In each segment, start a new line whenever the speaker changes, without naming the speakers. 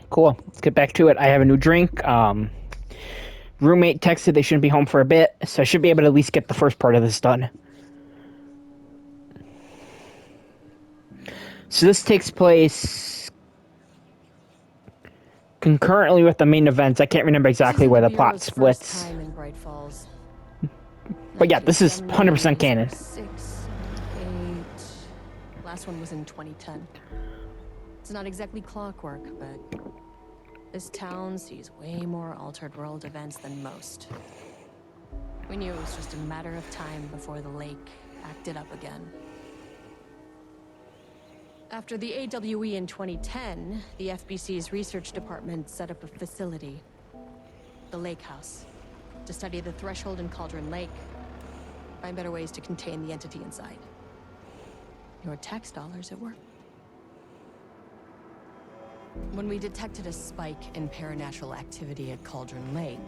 Cool. Let's get back to it. I have a new drink. Roommate texted they shouldn't be home for a bit, so I should be able to at least get the first part of this done. So this takes place concurrently with the main events. I can't remember exactly where the plot splits.
Time in Bright Falls.
But yeah, this is 100% canon.
6, 8. Last one was in 2010. It's not exactly clockwork, but this town sees way more altered world events than most. We knew it was just a matter of time before the lake acted up again. After the AWE in 2010, the FBC's research department set up a facility, the Lake House, to study the threshold in Cauldron Lake, find better ways to contain the entity inside. Your tax dollars at work. When we detected a spike in paranatural activity at Cauldron Lake,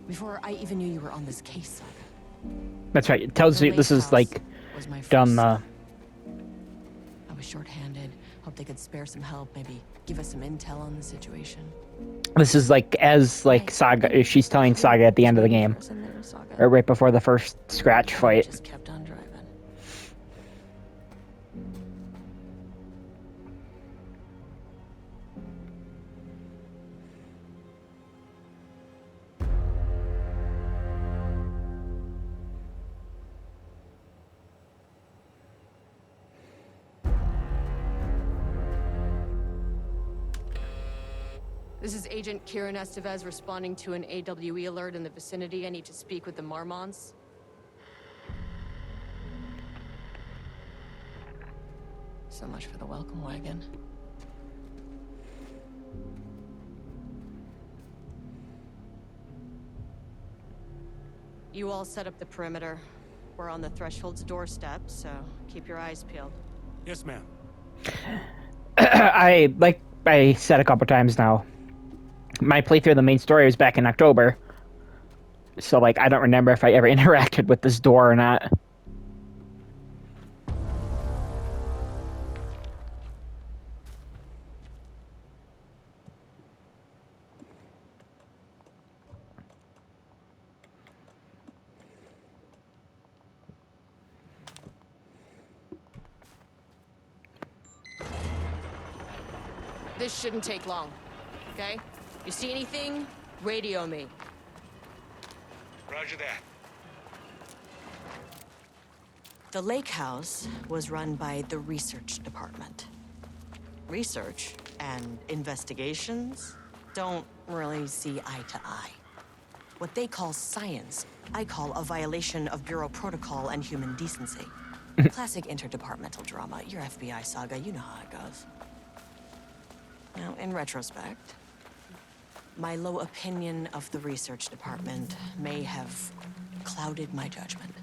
before I even knew you were on this case, Saga.
That's right. It tells you this is like done.
I was short-handed. Hope they could spare some help. Maybe give us some intel on the situation.
This is like as like Saga. She's telling Saga at the end of the game, or right before the first scratch fight.
Just kept on driving. This is Agent Kieran Estevez responding to an AWE alert in the vicinity. I need to speak with the Marmonts. So much for the welcome wagon. You all set up the perimeter. We're on the Threshold's doorstep, so keep your eyes peeled.
Yes, ma'am.
I said a couple times now. My playthrough of the main story was back in October, so like I don't remember if I ever interacted with this door or not.
This shouldn't take long, okay? You see anything, radio me.
Roger that.
The Lake House was run by the research department. Research and investigations don't really see eye to eye. What they call science, I call a violation of Bureau protocol and human decency. Classic interdepartmental drama. Your FBI saga, you know how it goes. Now, in retrospect, my low opinion of the research department may have clouded my judgment.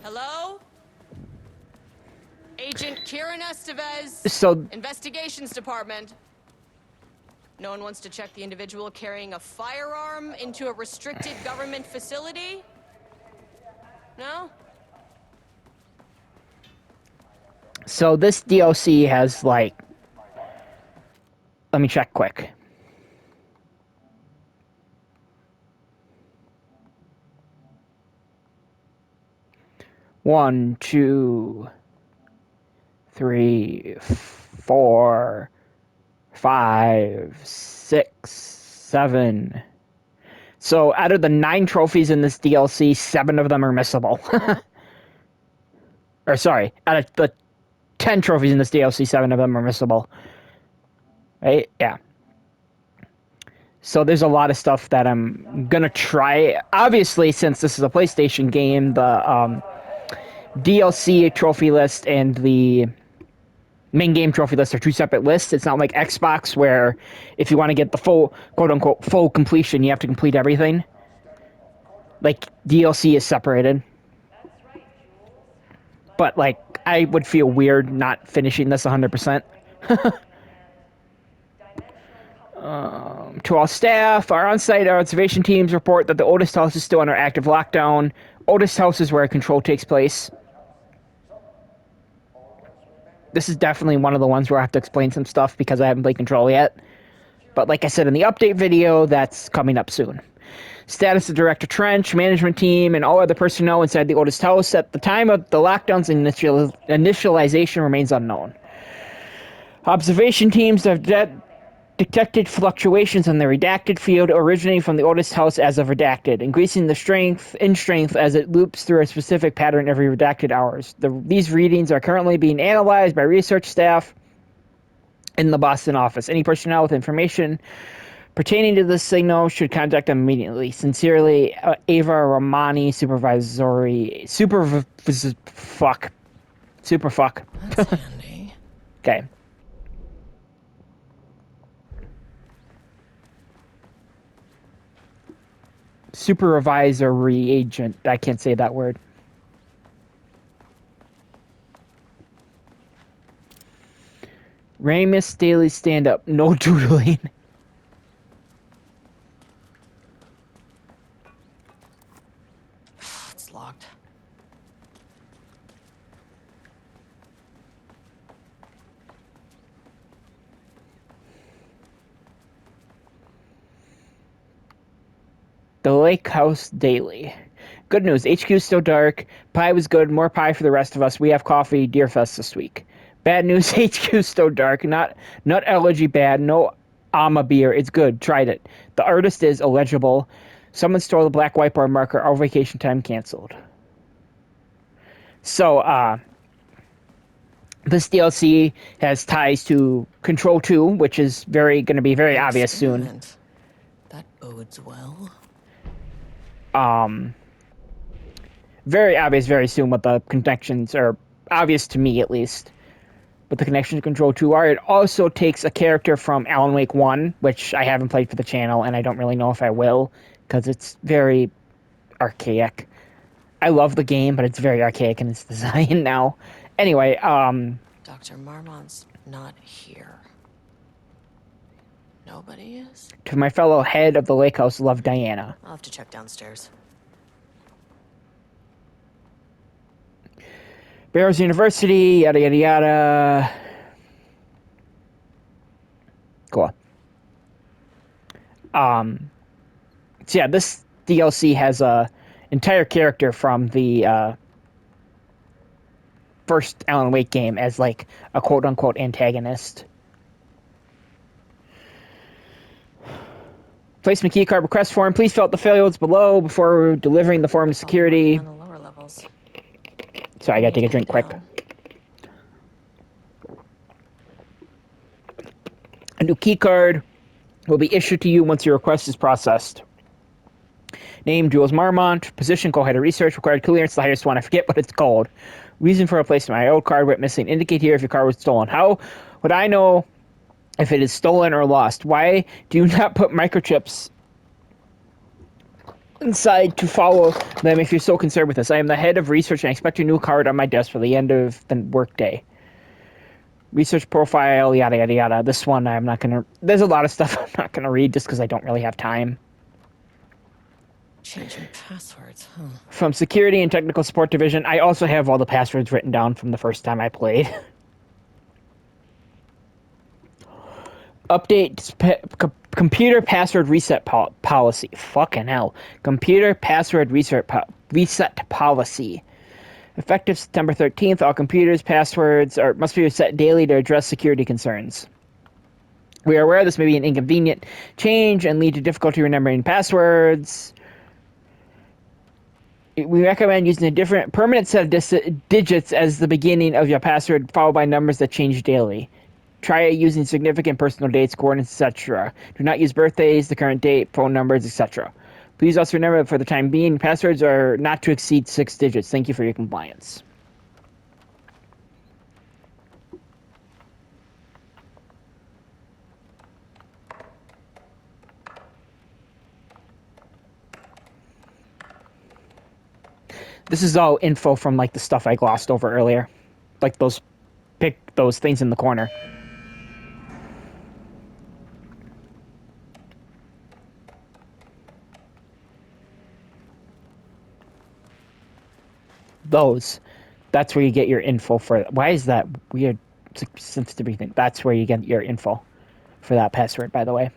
Hello? Agent Kieran Estevez.
So
Investigations Department. No one wants to check the individual carrying a firearm into a restricted government facility? No?
So this DLC has like, let me check quick. One, 2, 3, 4, 5, 6, 7. So out of the 9 trophies in this DLC, 7 of them are missable. Or sorry, out of the 10 trophies in this DLC, 7 of them are missable. Right? Yeah. So there's a lot of stuff that I'm gonna try. Obviously, since this is a PlayStation game, the DLC trophy list and the main game trophy list are 2 separate lists. It's not like Xbox where if you want to get the full, quote-unquote, full completion, you have to complete everything. Like, DLC is separated. But, like, I would feel weird not finishing this 100%. To all staff, our on-site observation teams report that the Otis House is still under active lockdown. Otis House is where control takes place. This is definitely one of the ones where I have to explain some stuff because I haven't played Control yet. But like I said in the update video, that's coming up soon. Status of Director Trench, management team, and all other personnel inside the Otis House at the time of the lockdown's initialization remains unknown. Observation teams have detected fluctuations in the redacted field originating from the Otis House as of redacted, increasing the strength as it loops through a specific pattern every redacted hours. These readings are currently being analyzed by research staff in the Boston office. Any personnel with information pertaining to this signal should contact them immediately. Sincerely, Ava Ramani, Super fuck.
That's handy.
Okay. Supervisory agent. I can't say that word. Ramus daily stand-up. No doodling.
It's locked.
The Lake House Daily. Good news. HQ is still dark. Pie was good. More pie for the rest of us. We have coffee. Deerfest this week. Bad news. HQ is still dark. Nut allergy bad. No Ama beer. It's good. Tried it. The artist is illegible. Someone stole the black whiteboard marker. Our vacation time canceled. So, this DLC has ties to Control 2, which is going to be very obvious soon.
That bodes well.
Very obvious very soon what the connections are, obvious to me at least, what the connections to Control 2 are. It also takes a character from Alan Wake 1, which I haven't played for the channel, and I don't really know if I will, because it's very archaic. I love the game, but it's very archaic in its design now. Anyway,
Dr. Marmont's not here. Nobody is?
to my fellow head of the Lake House, love, Diana.
I'll have to check downstairs.
Barrows University, yada yada yada. Cool. So yeah, this DLC has a entire character from the first Alan Wake game as like a quote unquote antagonist. Placement keycard request form. Please fill out the fields below before delivering the form to security.
On the lower levels.
So I gotta take a drink quick. A new keycard will be issued to you once your request is processed. Name, Jules Marmont. Position, co-head of research. Required clearance, the highest one. I forget what it's called. Reason for replacement. My old card went missing. Indicate here if your card was stolen. How would I know if it is stolen or lost? Why do you not put microchips inside to follow them if you're so concerned with this? I am the head of research and I expect a new card on my desk for the end of the workday. Research profile, yada, yada, yada. This one I'm not going to... There's a lot of stuff I'm not going to read just because I don't really have time.
Changing passwords, huh?
From Security and Technical Support Division, I also have all the passwords written down from the first time I played. Update computer password reset policy. Fucking hell. Computer password reset policy. Effective September 13th, all computers' passwords must be reset daily to address security concerns. We are aware this may be an inconvenient change and lead to difficulty remembering passwords. We recommend using a different permanent set of digits as the beginning of your password, followed by numbers that change daily. Try using significant personal dates, coordinates, etc. Do not use birthdays, the current date, phone numbers, etc. Please also remember that for the time being, passwords are not to exceed 6 digits. Thank you for your compliance. This is all info from like the stuff I glossed over earlier, like those things in the corner. Those. That's where you get your info for. Why is that weird sensitivity thing? That's where you get your info for that password, by the way.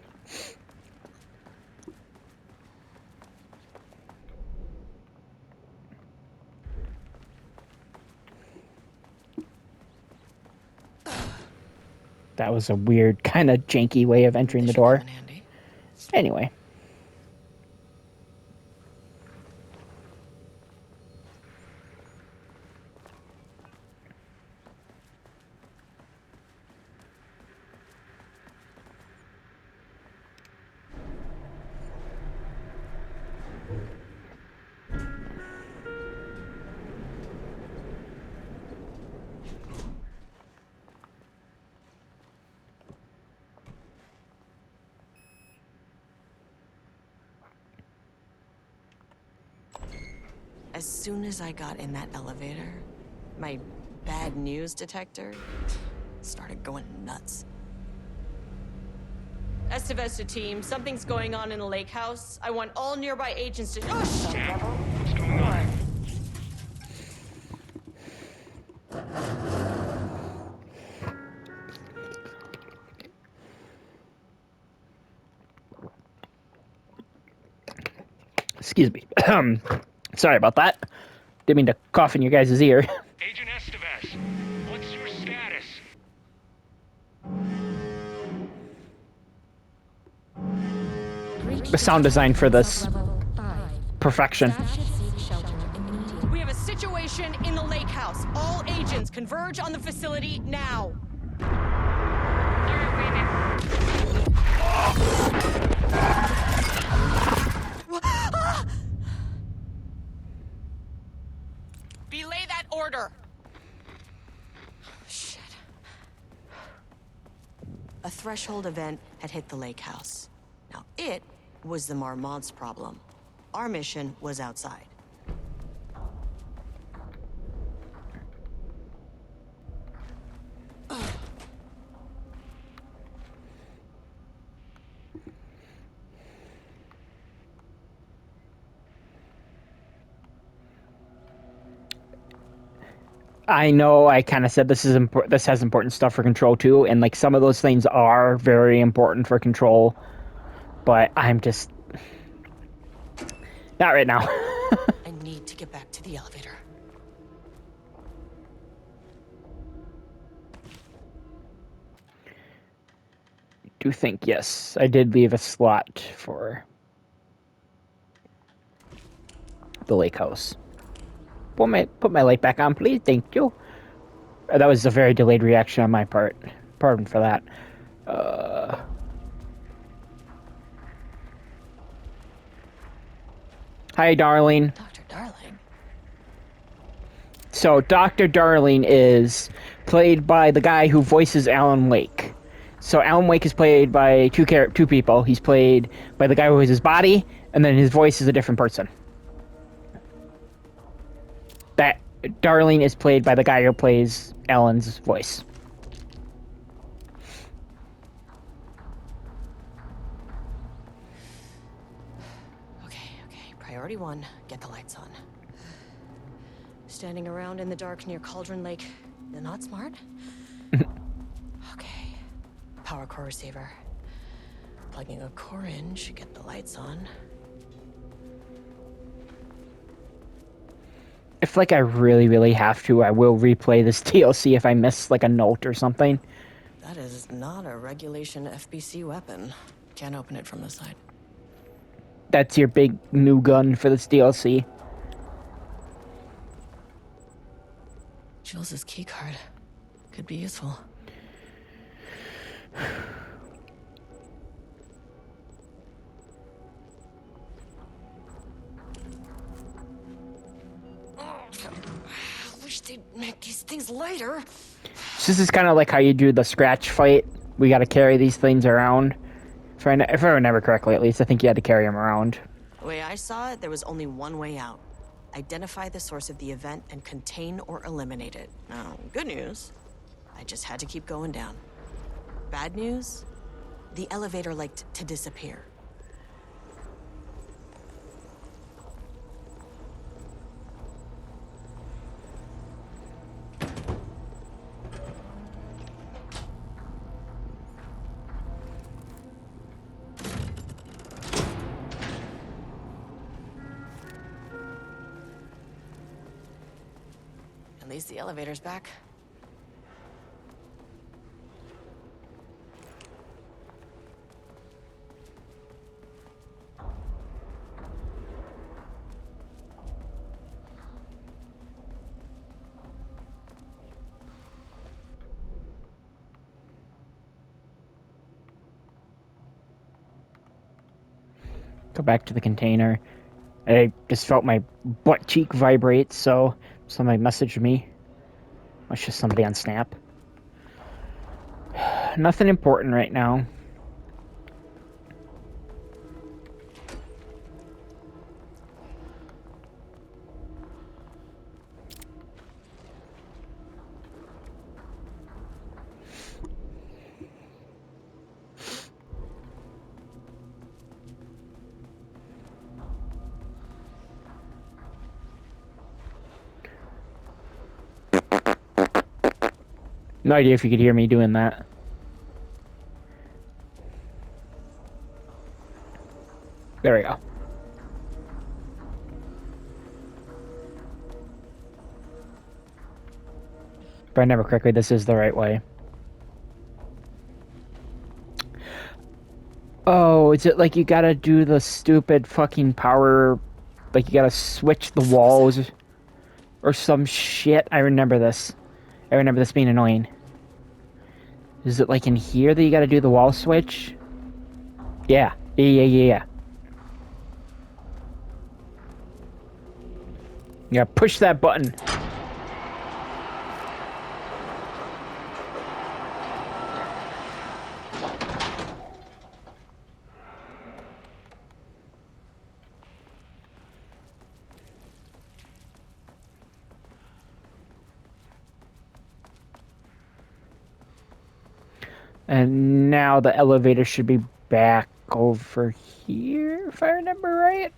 That was a weird, kind of janky way of entering the door. Anyway.
As soon as I got in that elevator, my bad news detector started going nuts. Estevesta team, something's going on in the lake house. I want all nearby agents to... Oh, shit!
What's going on?
Excuse me. Sorry about that. Didn't mean to cough in your guys' ear.
Agent Estevez, what's your status?
The sound design for this. Perfection.
We have a situation in the lake house. All agents converge on the facility now. Belay that order. Shit. A threshold event had hit the lake house. Now it was the Marmont's problem. Our mission was outside.
I know I kind of said this is this has important stuff for Control too, and like some of those things are very important for Control, but I'm just not right now.
I need to get back to the elevator.
Do think yes, I did leave a slot for the lake house. Put my light back on, please. Thank you. That was a very delayed reaction on my part. Pardon for that. Hi, Darling.
Dr. Darling.
So, Dr. Darling is played by the guy who voices Alan Wake. So, Alan Wake is played by two people. He's played by the guy who is his body, and then his voice is a different person. That Darling is played by the guy who plays Alan's voice.
Okay. Priority 1, get the lights on. Standing around in the dark near Cauldron Lake, they're not smart? Okay. Power core receiver. Plugging a core in should get the lights on.
If like I really have to, I will replay this DLC if I miss like a note or something.
That is not a regulation FBC weapon. Can't open it from the side.
That's your big new gun for this DLC.
Jules' keycard. Could be useful. Wish they'd make these things lighter.
So this is kind of like how you do the scratch fight. We got to carry these things around. If I remember correctly, at least, I think you had to carry them around.
The way I saw it, there was only one way out. identify the source of the event, and contain or eliminate it. Now, good news, I just had to keep going down. Bad news, the elevator liked to disappear. At least the elevator's back.
Go back to the container. I just felt my butt cheek vibrate, so somebody messaged me. It's just somebody on Snap. Nothing important right now. No idea if you could hear me doing that. There we go. If I remember correctly, this is the right way. Oh, is it like you gotta do the stupid fucking power... Like you gotta switch the walls or some shit? I remember this. I remember this being annoying. Is it like in here that you gotta do the wall switch? Yeah. Yeah. Yeah, push that button. And now the elevator should be back over here, if I remember right.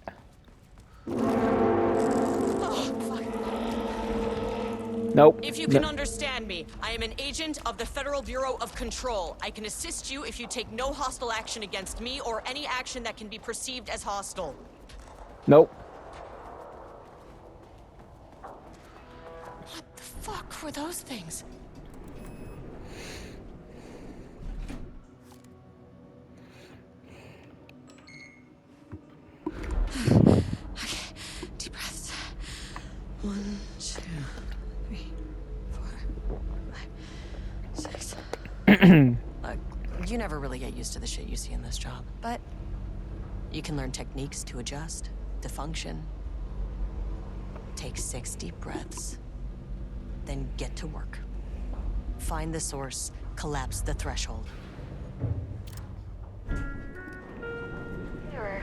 Nope.
If you can understand me, I am an agent of the Federal Bureau of Control. I can assist you if you take no hostile action against me or any action that can be perceived as hostile.
Nope.
What the fuck were those things? Okay, deep breaths. 1, 2, 3, 4, 5, 6. Look, you never really get used to the shit you see in this job, but you can learn techniques to adjust, to function. Take 6 deep breaths, then get to work. Find the source, collapse the threshold.
Mirror,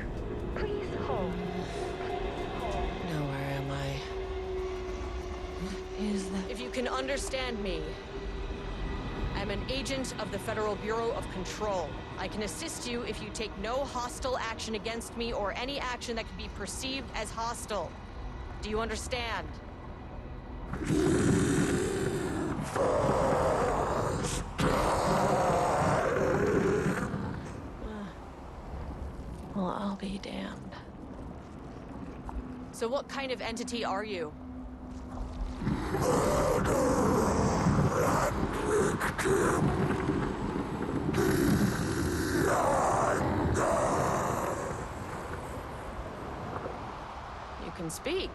please hold.
Now, where am I? What is that? If you can understand me, I'm an agent of the Federal Bureau of Control. I can assist you if you take no hostile action against me or any action that can be perceived as hostile. Do you understand? Well, I'll be damned. So what kind of entity are you? You can speak.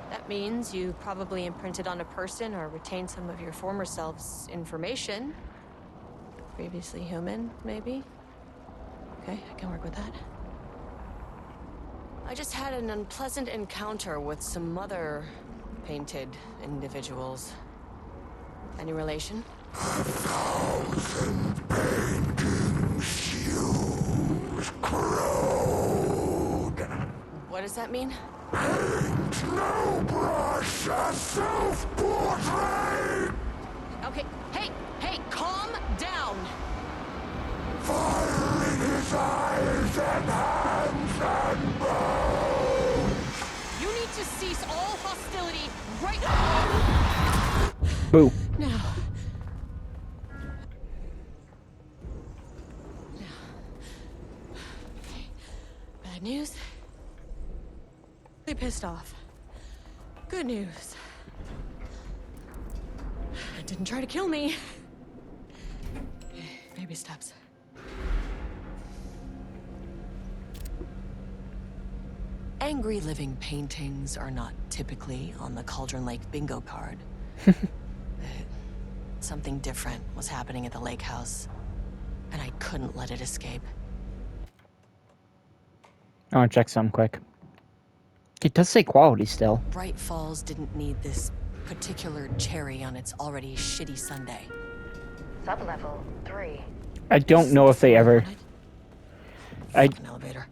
That means you probably imprinted on a person or retained some of your former self's information. Previously human, maybe? Okay, I can work with that. I just had an unpleasant encounter with some other painted individuals. Any relation?
1,000 painting shoes crowed.
What does that mean?
No brush, a self-portrait!
Okay, hey, calm down.
Fire in his eyes and hands and bones!
You need to cease all hostility right
Boo.
now. Bad news. They pissed off. Good news. Didn't try to kill me. Baby steps. Angry living paintings are not typically on the Cauldron Lake bingo card. Something different was happening at the lake house, and I couldn't let it escape.
I want to check something quick. It does say quality still.
Bright Falls didn't need this particular cherry on its already shitty sundae.
Sublevel 3.
I don't know if they ever. I
Fucking elevator.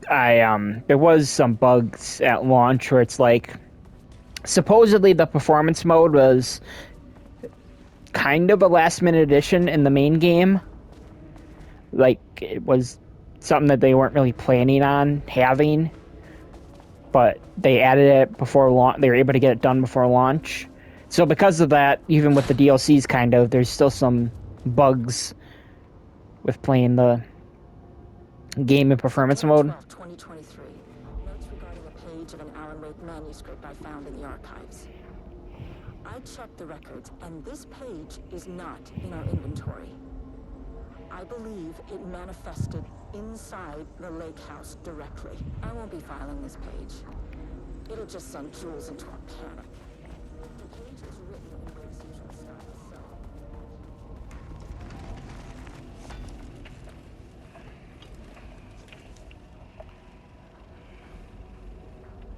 there was some bugs at launch where it's like, supposedly the performance mode was kind of a last minute addition in the main game. Like, it was something that they weren't really planning on having, but they added it before launch. They were able to get it done before launch. So because of that, even with the DLCs, kind of, there's still some bugs with playing the game in performance mode.
2023. Notes regarding a page of an Alan Wake manuscript I found in the archives. I checked the records, and this page is not in our inventory. I believe it manifested inside the lake house directly. I won't be filing this page. It'll just send Jules into a panic. The page is written in Wake's usual style, so...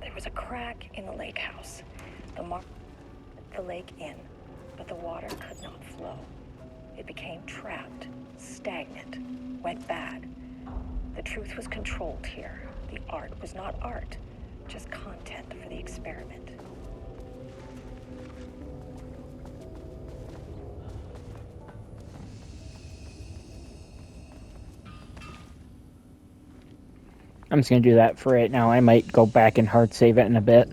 There was a crack in the lake house. The mark the lake in, but the water could not flow. It became trapped, stagnant, went bad. The truth was controlled here. The art was not art, just content for the experiment.
I'm just gonna do that for right now. I might go back and hard save it in a bit.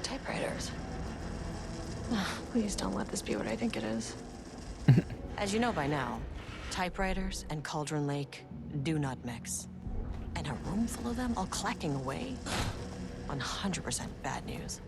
Typewriters. Please don't let this be what I think it is. As you know by now, typewriters and Cauldron Lake do not mix. And a room full of them all clacking away? 100% bad news.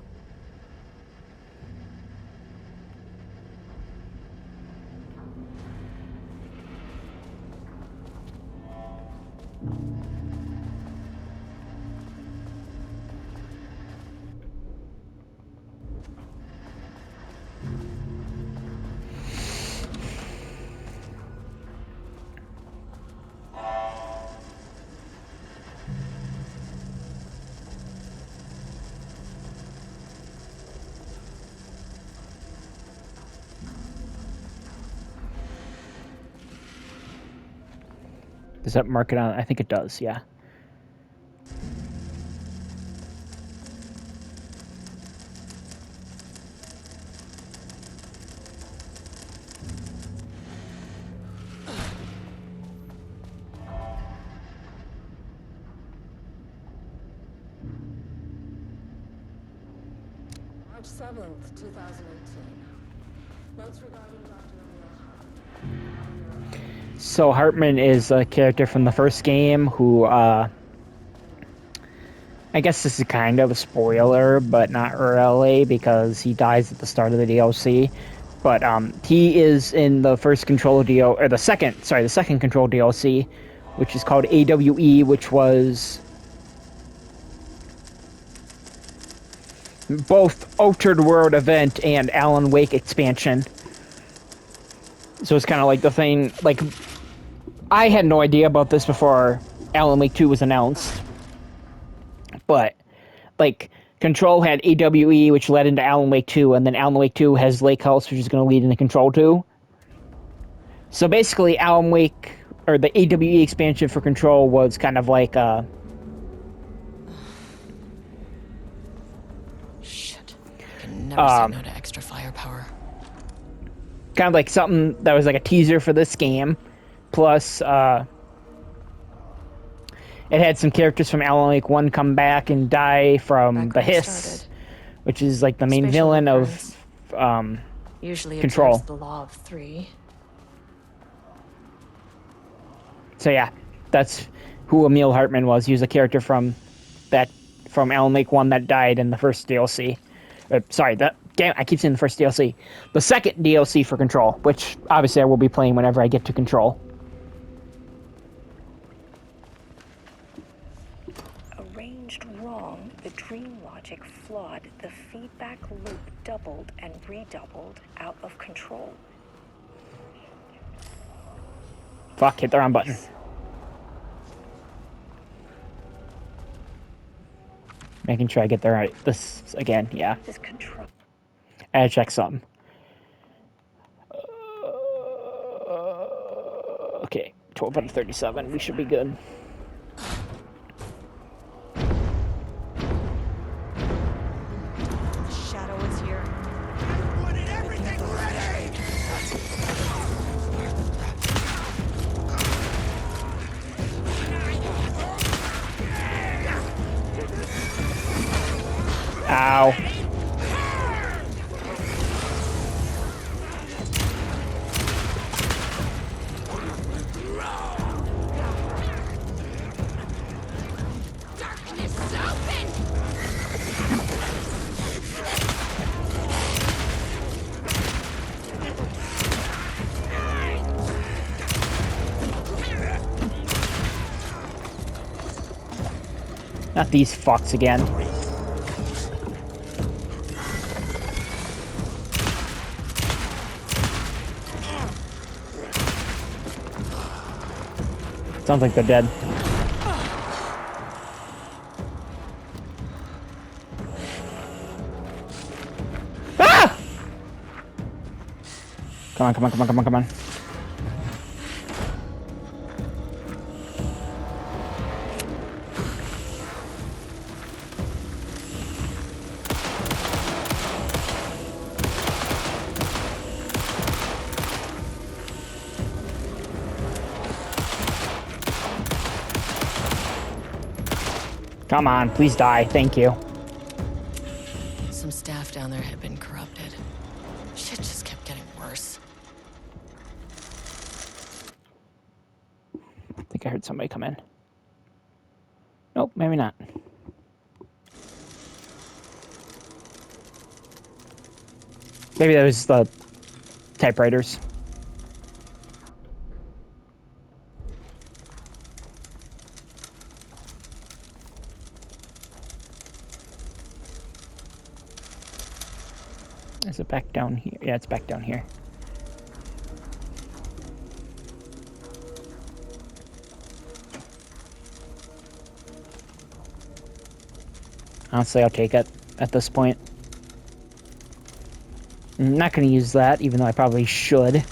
Does that mark it on? I think it does, yeah.
March 7th, 2018. Notes regarding Dr. O'Neill.
So Hartman is a character from the first game who, I guess this is kind of a spoiler, but not really, because he dies at the start of the DLC. But he is in the first Control DL, or the second Control DLC, which is called AWE, which was both Altered World event and Alan Wake expansion. So it's kind of like the thing, like, I had no idea about this before Alan Wake 2 was announced. But, like, Control had AWE, which led into Alan Wake 2, and then Alan Wake 2 has Lake House, which is going to lead into Control 2. So basically, Alan Wake, or the AWE expansion for Control, was kind of like
Shit. I can never say no to extra firepower.
kind of like something that was like a teaser for this game. Plus, it had some characters from Alan Wake 1 come back and die from
Back
the
where I
Hiss,
started.
which is like the main
Spatial
villain
recurrence.
of
Usually
Control.
observes the law of 3.
So yeah, that's who Emil Hartman was. He was a character from Alan Wake 1 that died in the first DLC. Sorry, that game, I keep saying the first DLC. The second DLC for Control, which obviously I will be playing whenever I get to Control.
Arranged wrong, the dream logic flawed, the feedback loop doubled and redoubled, out of control.
Fuck, hit the wrong button. Making sure I get the right, this again, yeah.
This control.
I gotta check something. Okay, 12 out of 37, we should be good.
The shadow is here.
Wanted everything ready!
Ow. Not these fucks again. Sounds like they're dead. Ah! Come on, come on, come on, come on, come on. Come on, please die. Thank you.
Some staff down there had been corrupted. Shit just kept getting worse.
I think I heard somebody come in. Nope, maybe not. Maybe that was the typewriters. Is it back down here? Yeah, it's back down here. Honestly, I'll take it at this point. I'm not going to use that, even though I probably should.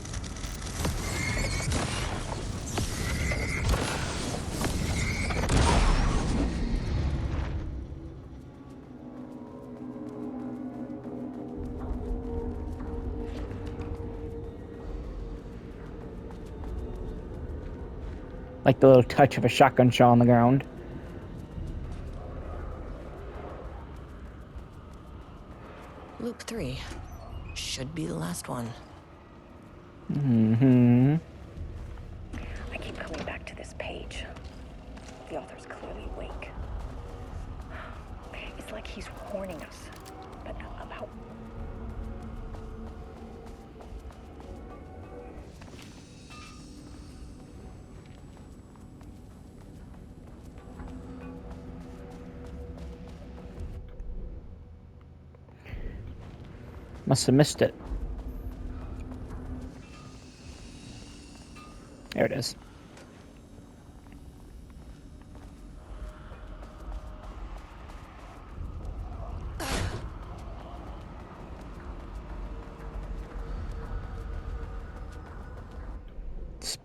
Like the little touch of a shotgun shell on the ground.
Loop 3. Should be the last one.
Mm-hmm.
I keep coming back to this page. The author's clearly awake. It's like he's warning us. But about...
Must have missed it. There it is.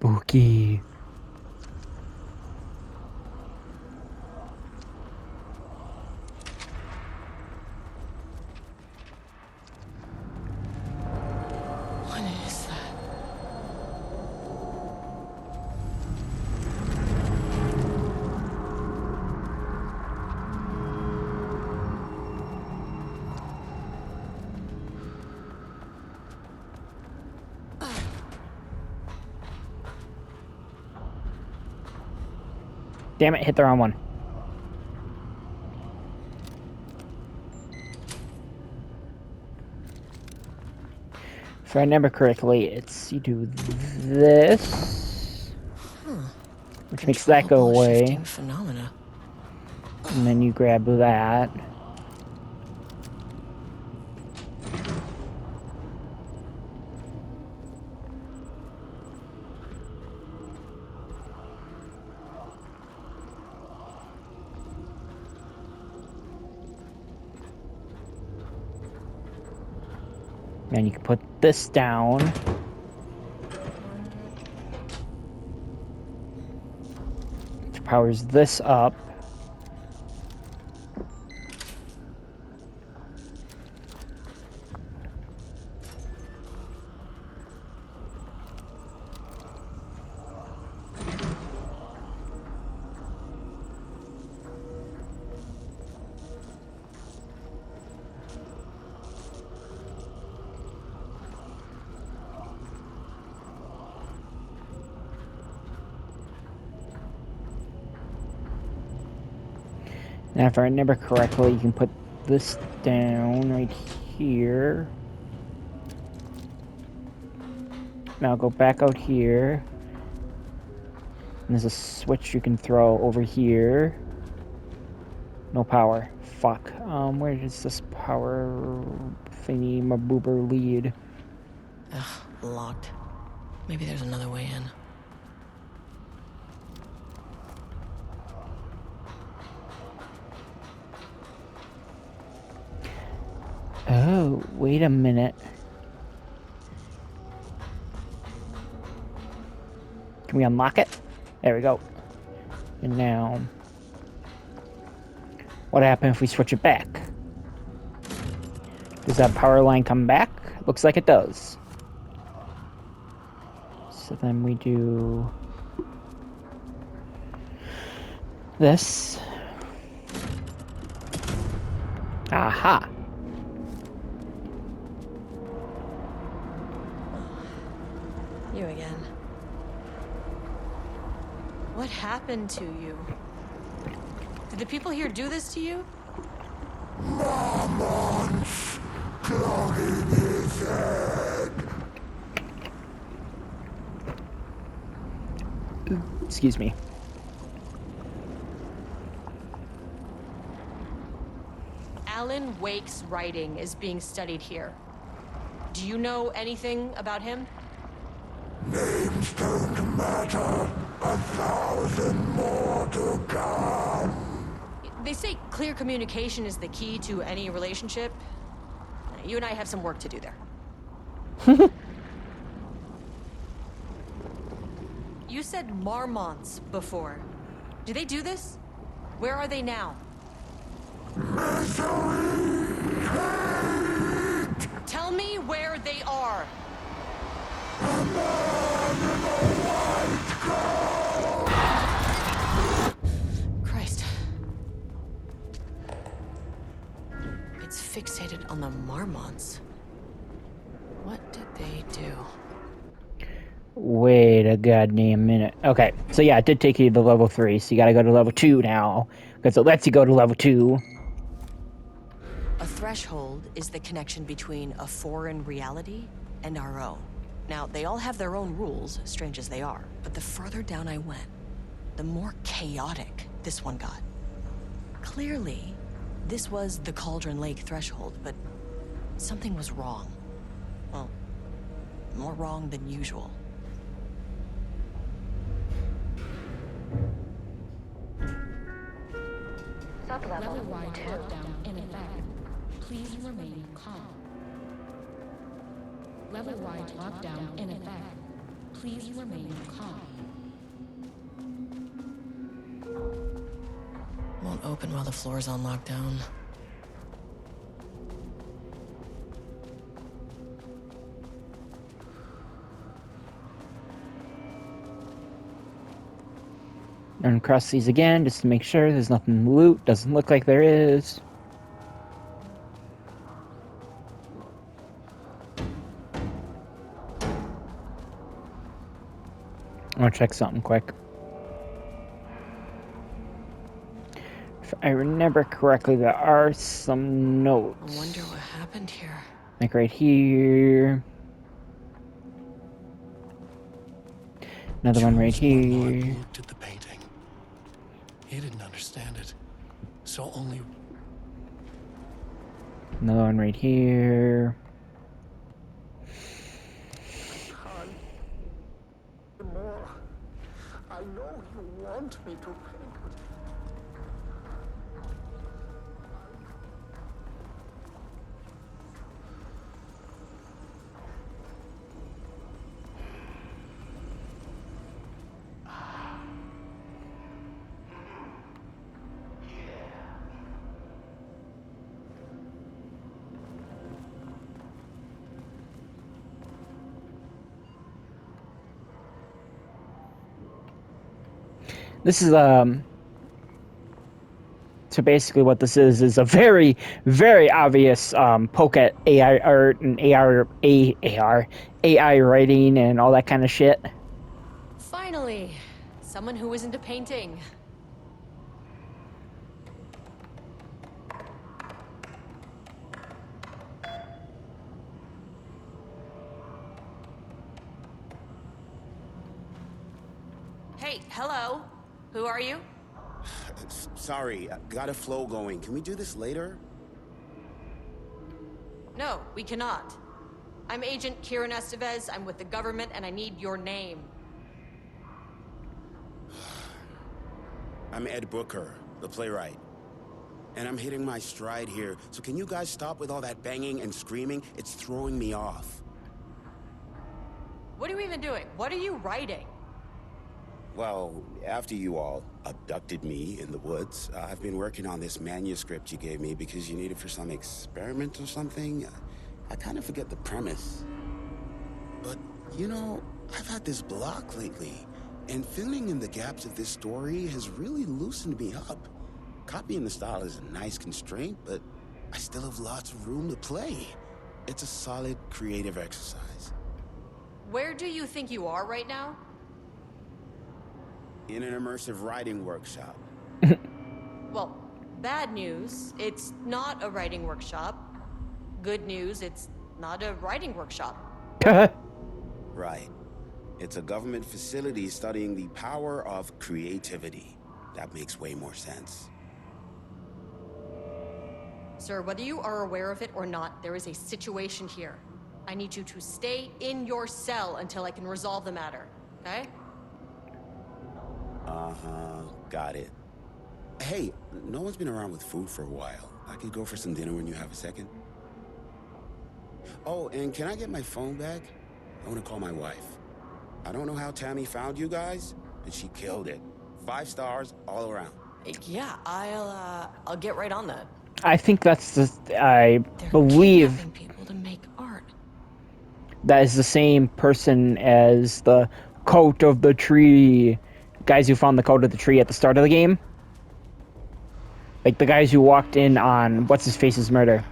Spooky.
What is that?
Damn it, hit the wrong one. If I remember correctly, it's you do this, which makes that go
Controllable
away,
shifting phenomena.
and then you grab that. And you can put this down. Which powers this up. Now, if I remember correctly, you can put this down right here. Now go back out here. And there's a switch you can throw over here. No power. Fuck. Where does this power thingy maboober lead?
Ugh, locked. Maybe there's another way in.
Oh, wait a minute. Can we unlock it? There we go. And now, what happens if we switch it back? Does that power line come back? Looks like it does. So then we do this. Aha!
You again. What happened to you? Did the people here do this to you?
Marmon's clogging his head.
Excuse me.
Alan Wake's writing is being studied here. Do you know anything about him?
Names don't matter. 1,000 more to come.
They say clear communication is the key to any relationship. You and I have some work to do there. You said Marmonts before. Do they do this? Where are they now?
Misery, hate,
Tell me where they are.
a man in a white coat.
Christ. It's fixated on the Marmonts. What did they do?
Wait a goddamn minute. Okay, so yeah, it did take you to level 3, so you gotta go to level 2 now. Because it lets you go to level 2.
A threshold is the connection between a foreign reality and our own. Now, they all have their own rules, strange as they are, but the further down I went, the more chaotic this one got. Clearly, this was the Cauldron Lake threshold, but something was wrong. Well, more wrong than usual.
Sublevel
Level-wide
2.
lockdown in effect. Please remain calm. Level-wide lockdown in effect. Please remain calm.
Won't open while the floor's on lockdown.
Uncross these again just to make sure there's nothing to loot. Doesn't look like there is. I want to check something quick. If I remember correctly, there are some notes.
I wonder what happened here.
Like right here. Another one right
Jules Morlock
here.
looked at the painting. He didn't understand it. So only
Another one right here.
more. I know you want me to paint, but
This is so basically what this is a very, very obvious poke at AI art and AI writing and all that kind of shit.
Finally, someone who isn't a painting. Hey, hello. Who are you?
Sorry, got a flow going. Can we do this later?
No, we cannot. I'm Agent Kieran Estevez. I'm with the government and I need your name.
I'm Ed Brooker, the playwright. And I'm hitting my stride here, so can you guys stop with all that banging and screaming? It's throwing me off.
What are you even doing? What are you writing?
Well, after you all abducted me in the woods, I've been working on this manuscript you gave me because you need it for some experiment or something. I kind of forget the premise. But, you know, I've had this block lately, and filling in the gaps of this story has really loosened me up. Copying the style is a nice constraint, but I still have lots of room to play. It's a solid creative exercise.
Where do you think you are right now?
In an immersive writing workshop.
Well, bad news, it's not a writing workshop. Good news, it's not a writing workshop.
Right. It's a government facility studying the power of creativity. That makes way more sense.
Sir, whether you are aware of it or not, there is a situation here. I need you to stay in your cell until I can resolve the matter, okay?
Uh-huh, got it. Hey, no one's been around with food for a while. I could go for some dinner when you have a second. Oh, and can I get my phone back? I want to call my wife. I don't know how Tammy found you guys, but she killed it. 5 stars all around.
Yeah, I'll get right on that.
I think that's I
They're
believe
kidnapping people to make art.
that is the same person as the coat of the tree guys who found the coat of the tree at the start of the game. Like the guys who walked in on what's his face's murder.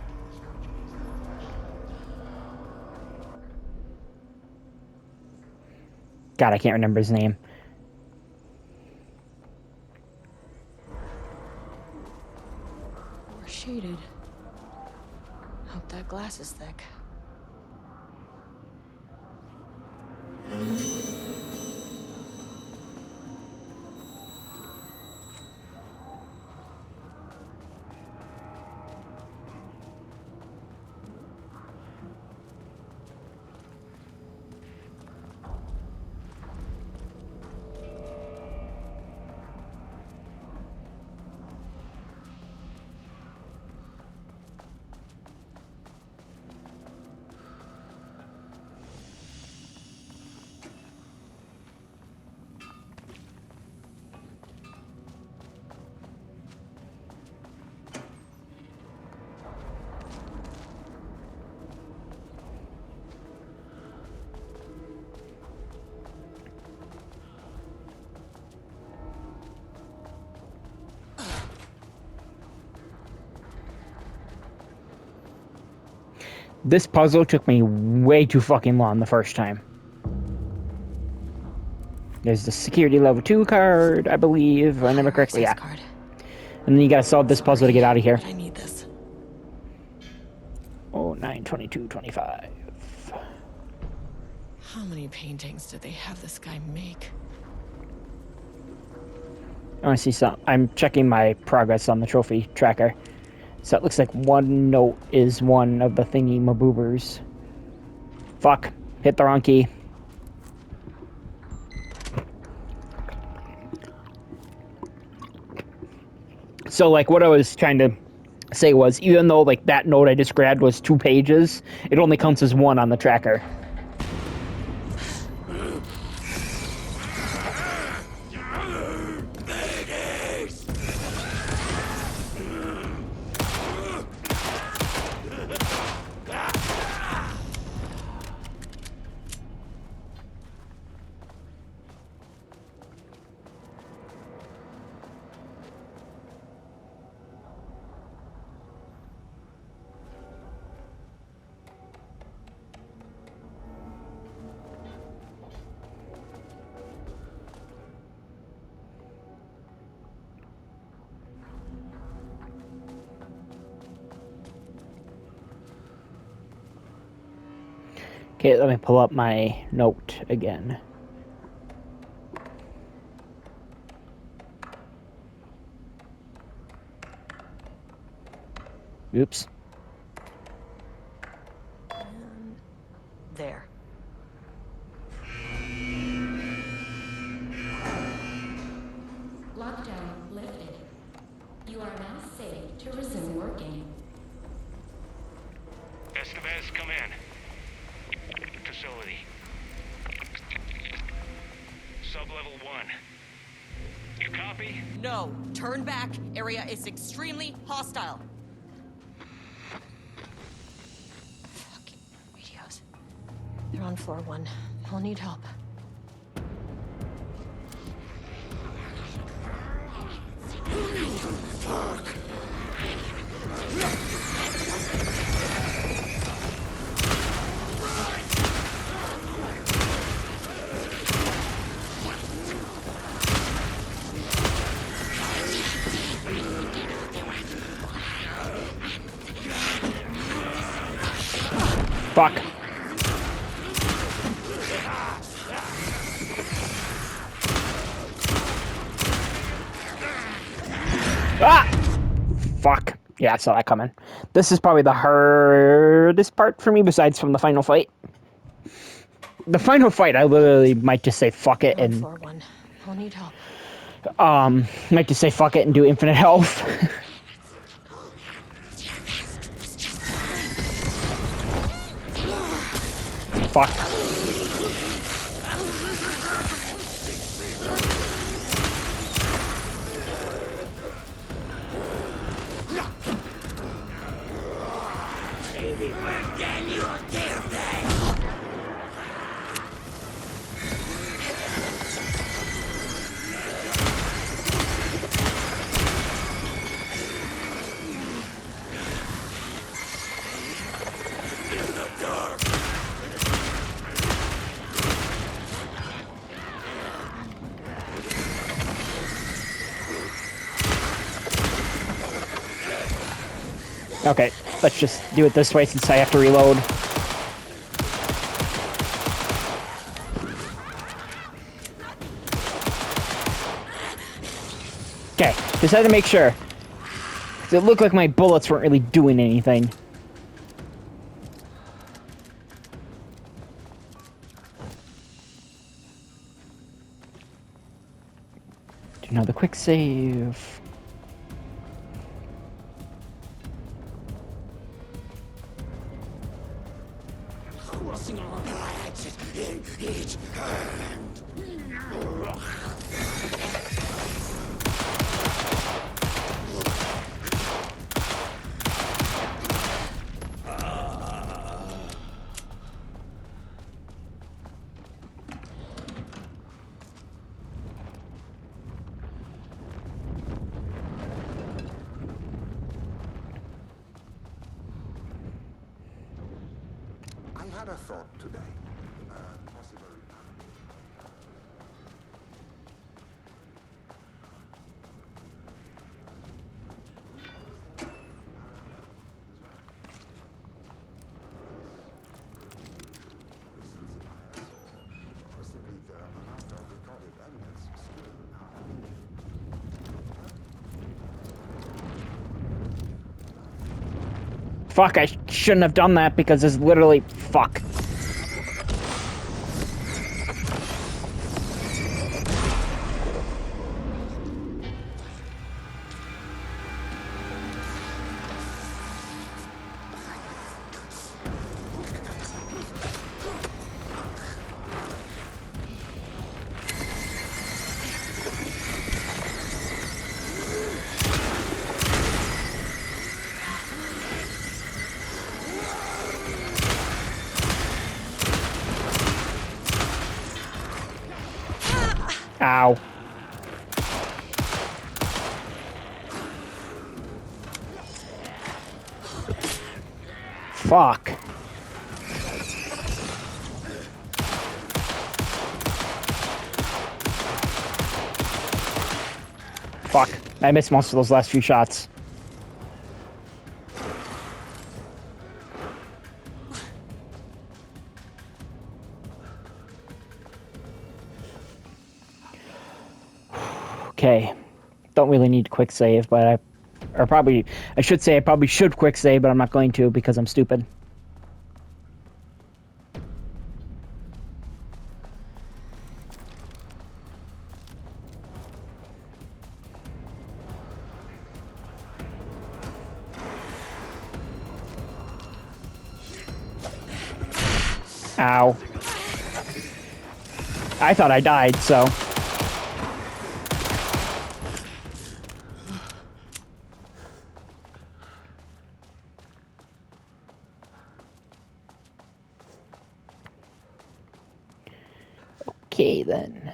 God, I can't remember his name.
We're shaded. Hope that glass is thick.
This puzzle took me way too fucking long the first time. There's the security level 2 card, I believe, if I remember correctly. Yeah.
Card.
And then you gotta solve this puzzle to get out of here.
But I need this.
Oh, 9/22/25.
How many paintings did they have this guy make?
I want to see some. I'm checking my progress on the trophy tracker. So it looks like one note is one of the thingy maboobers. Fuck. Hit the wrong key. So, like, what I was trying to say was, even though, like, that note I just grabbed was 2 pages, it only counts as 1 on the tracker. Okay, let me pull up my note again. Oops.
There.
Lockdown lifted. You are now safe to resume working.
Estevez, come in. Facility. Sub-level 1. You copy?
No, turn back. Area is extremely hostile. Fucking radios. They're on floor 1. I'll need help.
Fuck. Ah! Fuck. Yeah, I saw that coming. This is probably the hardest part for me, besides from the final fight. The final fight, I literally might just say fuck it and...
Floor 1. I'll need help.
Might just say fuck it and do infinite health. Fuck. Okay, let's just do it this way since I have to reload. Okay, just had to make sure. 'Cause it looked like my bullets weren't really doing anything. Do another quick save.
had a thought today. Possible. Possibly the amount of recorded evidence still
Fuck, I shouldn't have done that because it's literally... Fuck. Ow. Fuck. Fuck. I missed most of those last few shots. Okay. Don't really need to quick save, but I should say I probably should quick save, but I'm not going to because I'm stupid. Ow. I thought I died, so... Okay, then.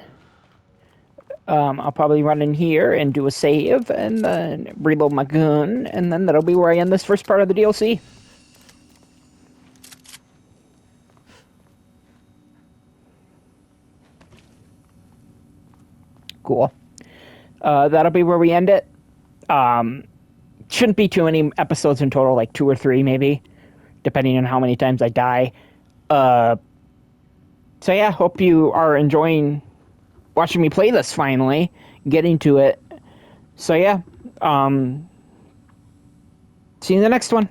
I'll probably run in here and do a save, and then reload my gun, and then that'll be where I end this first part of the DLC. Cool. That'll be where we end it. Shouldn't be too many episodes in total, like 2 or 3 maybe, depending on how many times I die. So yeah, hope you are enjoying watching me play this finally, getting to it. So yeah, see you in the next one.